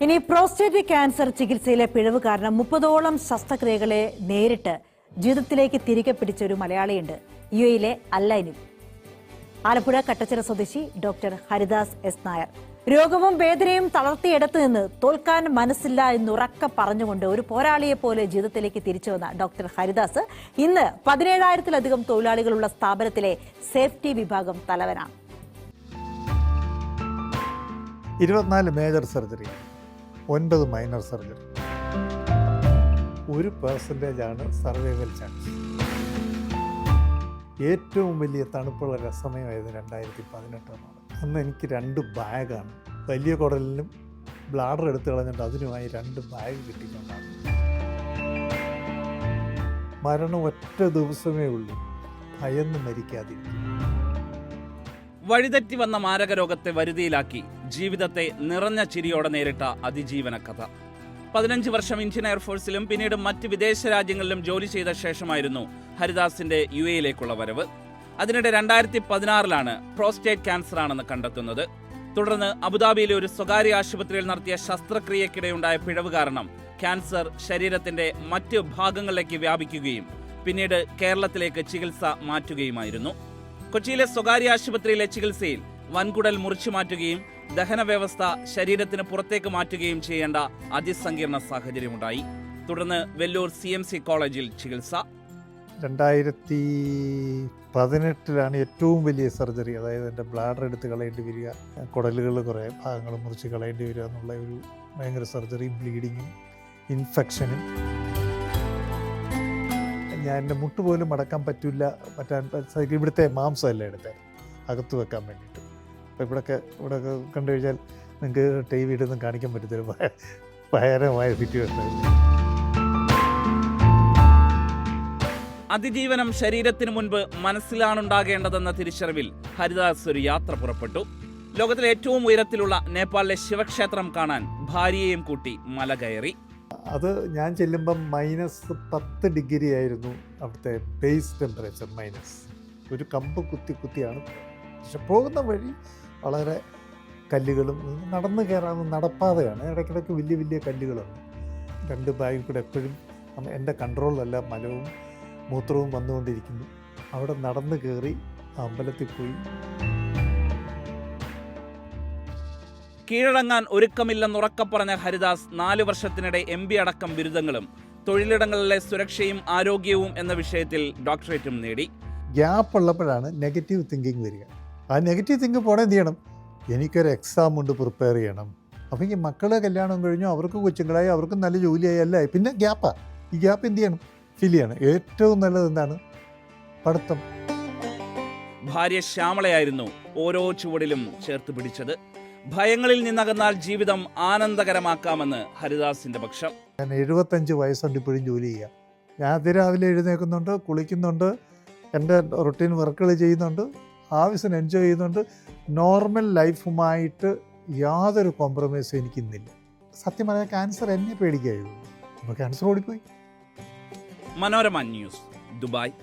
ഇനി prostate cancer ചികിത്സയിലെ പിഴവ് കാരണം 30ഓളം ശസ്ത്രക്രിയകളെ നേരിട്ട് ജീവിതത്തിലേക്ക് തിരികെ പിടിച്ച ഒരു മലയാളിയുണ്ട്. യുഎയിലെ അല്ലൈനിൽ. ആലപ്പുഴ കട്ടച്ചിറ സ്വദേശി ഡോക്ടർ ഹരിദാസ് എസ് നായർ. രോഗവും വേദനയും തളർത്തിയെടുത്ത് നിന്ന് തോൽക്കാൻ മനസ്സില്ല എന്നുറക്കെ പറഞ്ഞുകൊണ്ട് ഒരു പോരാളിയെ പോലെ ജീവിതത്തിലേക്ക് തിരിച്ചു വന്ന ഡോക്ടർ ഹരിദാസ് ഇന്ന് 17,000-ലധികം തൊഴിലാളികളുള്ള സ്ഥാപനത്തിലെ സേഫ്റ്റി വിഭാഗം തലവനാണ്. 24 major surgery, 9 minor surgery, 1% survival chance. ഏറ്റവും വലിയ തണുപ്പുള്ള രസമയമായത് 2018 അന്ന് എനിക്ക് 2 ബാഗാണ്. വലിയ കുടലിനും ബ്ലാഡർ എടുത്ത് കളഞ്ഞിട്ട് അതിനുമായി 2 ബാഗ് കിട്ടിക്കൊണ്ടാണ്. മരണം ഒറ്റ ദിവസമേ ഉള്ളൂ, ഭയന്ന് മരിക്കാതിരിക്കും. വഴിതെറ്റി വന്ന മാരകരോഗത്തെ വരുതിയിലാക്കി ജീവിതത്തെ നിറഞ്ഞ ചിരിയോടെ നേരിട്ട അതിജീവന കഥ. 15 വർഷം ഇന്ത്യൻ എയർഫോഴ്സിലും പിന്നീട് മറ്റ് വിദേശ രാജ്യങ്ങളിലും ജോലി ചെയ്ത ശേഷമായിരുന്നു ഹരിദാസിന്റെ യുഎയിലേക്കുള്ള വരവ്. അതിനിടെ 2016 പ്രോസ്റ്റേറ്റ് ക്യാൻസർ ആണെന്ന് കണ്ടെത്തുന്നത്. തുടർന്ന് അബുദാബിയിലെ ഒരു സ്വകാര്യ ആശുപത്രിയിൽ നടത്തിയ ശസ്ത്രക്രിയക്കിടെയുണ്ടായ പിഴവ് കാരണം ക്യാൻസർ ശരീരത്തിന്റെ മറ്റ് ഭാഗങ്ങളിലേക്ക് വ്യാപിക്കുകയും പിന്നീട് കേരളത്തിലേക്ക് ചികിത്സ മാറ്റുകയുമായിരുന്നു. കൊച്ചിയിലെ സ്വകാര്യ ആശുപത്രിയിലെ ചികിത്സയിൽ വൻകുടൽ മുറിച്ചു മാറ്റുകയും ദഹന വ്യവസ്ഥ ശരീരത്തിന് പുറത്തേക്ക് മാറ്റുകയും ചെയ്യേണ്ട അതിസങ്കീർണ സാഹചര്യമുണ്ടായി. തുടർന്ന് വെല്ലൂർ CMC കോളേജിൽ ചികിത്സ. 2018 ഏറ്റവും വലിയ സർജറി, അതായത് എൻ്റെ ബ്ലാഡർ എടുത്ത് കളയേണ്ടി വരിക, കുടലുകൾ കുറേ ഭാഗങ്ങൾ മുറിച്ച് കളയേണ്ടി വരിക എന്നുള്ള ഒരു ഭയങ്കര സർജറി, ബ്ലീഡിങ്ങും ഇൻഫെക്ഷനും. ഞാൻ എൻ്റെ മുട്ട് പോലും മടക്കാൻ പറ്റാൻ ഇവിടുത്തെ മാംസമല്ല എടുത്തത് അകത്ത് വെക്കാൻ വേണ്ടിയിട്ട്. അപ്പോൾ ഇവിടെയൊക്കെ കണ്ടു കഴിഞ്ഞാൽ നിങ്ങൾക്ക് TV ഇടൊന്നും കാണിക്കാൻ പറ്റത്തില്ല, ഭയങ്കരമായ സിറ്റുവേഷൻ. അതിജീവനം ശരീരത്തിനു മുൻപ് മനസ്സിലാണുണ്ടാകേണ്ടതെന്ന തിരിച്ചറിവിൽ ഹരിദാസ് ഒരു യാത്ര പുറപ്പെട്ടു. ലോകത്തിലെ ഏറ്റവും ഉയരത്തിലുള്ള നേപ്പാളിലെ ശിവക്ഷേത്രം കാണാൻ ഭാര്യയെയും കൂട്ടി മല കയറി. അത് ഞാൻ ചെല്ലുമ്പം -10 ഡിഗ്രി ആയിരുന്നു അവിടുത്തെ ബേസ് ടെമ്പറേച്ചർ. ഒരു കമ്പ് കുത്തിയാണ്. പക്ഷെ പോകുന്ന വഴി വളരെ കല്ലുകളും, നടന്നു കയറാവുന്ന നടപ്പാതയാണ്. ഇടയ്ക്കിടയ്ക്ക് വലിയ വലിയ കല്ലുകളാണ്. 2 ബാഗിൽ കൂടെ എപ്പോഴും എൻ്റെ കൺട്രോളിലല്ല മലവും മൂത്രവും വന്നുകൊണ്ടിരിക്കുന്നു. അവിടെ നടന്നു കയറി അമ്പലത്തിൽ പോയി. കീഴടങ്ങാൻ ഒരുക്കമില്ലെന്നുറക്കെ പറഞ്ഞ ഹരിദാസ് 4 വർഷത്തിനിടെ MB അടക്കം ബിരുദങ്ങളും തൊഴിലിടങ്ങളിലെ സുരക്ഷയും ആരോഗ്യവും എന്ന വിഷയത്തിൽ ഡോക്ടറേറ്റും നേടി. ഗ്യാപ്പ് ഉള്ളപ്പോഴാണ് നെഗറ്റീവ് തിങ്കിങ് വരിക. ആ നെഗറ്റീവ് തിങ്ക് പോണേ എന്ത് ചെയ്യണം? എനിക്കൊരു എക്സാം ഉണ്ട്, പ്രിപ്പയർ ചെയ്യണം. അപ്പം ഈ മക്കളെ കല്യാണം കഴിഞ്ഞു, അവർക്ക് കൊച്ചുങ്ങളായി, അവർക്ക് നല്ല ജോലിയായി, അല്ല പിന്നെ ഗ്യാപ്പാണ്. ഈ ഗ്യാപ്പ് എന്ത് ചെയ്യണം? ഫിൽ ചെയ്യണം. ഏറ്റവും നല്ലത് എന്താണ്? പഠിത്തം. ഭാര്യ ശ്യാമളയായിരുന്നു ഓരോ ചുവടിലും ചേർത്ത് പിടിച്ചത്. ഭയങ്ങളിൽ നിന്നകന്നാൽ ജീവിതം ആനന്ദകരമാക്കാമെന്ന് ഹരിദാസിന്റെ പക്ഷം. ഞാൻ 75 വയസ്സുണ്ട് ഇപ്പോഴും ജോലി ചെയ്യാം. ഞാൻ അതിരാവിലെ എഴുന്നേൽക്കുന്നുണ്ട്, കുളിക്കുന്നുണ്ട്, എൻ്റെ റൊട്ടീൻ വർക്കുകൾ ചെയ്യുന്നുണ്ട്, ആവശ്യം എൻജോയ് ചെയ്യുന്നുണ്ട്. നോർമൽ ലൈഫുമായിട്ട് യാതൊരു കോംപ്രമൈസും എനിക്കിന്നില്ല. സത്യം പറയാൻ ക്യാൻസർ എന്നെ പേടിക്കായിരുന്നു. അപ്പോൾ ക്യാൻസർ ഓടിപ്പോയി. Manorama news, Dubai.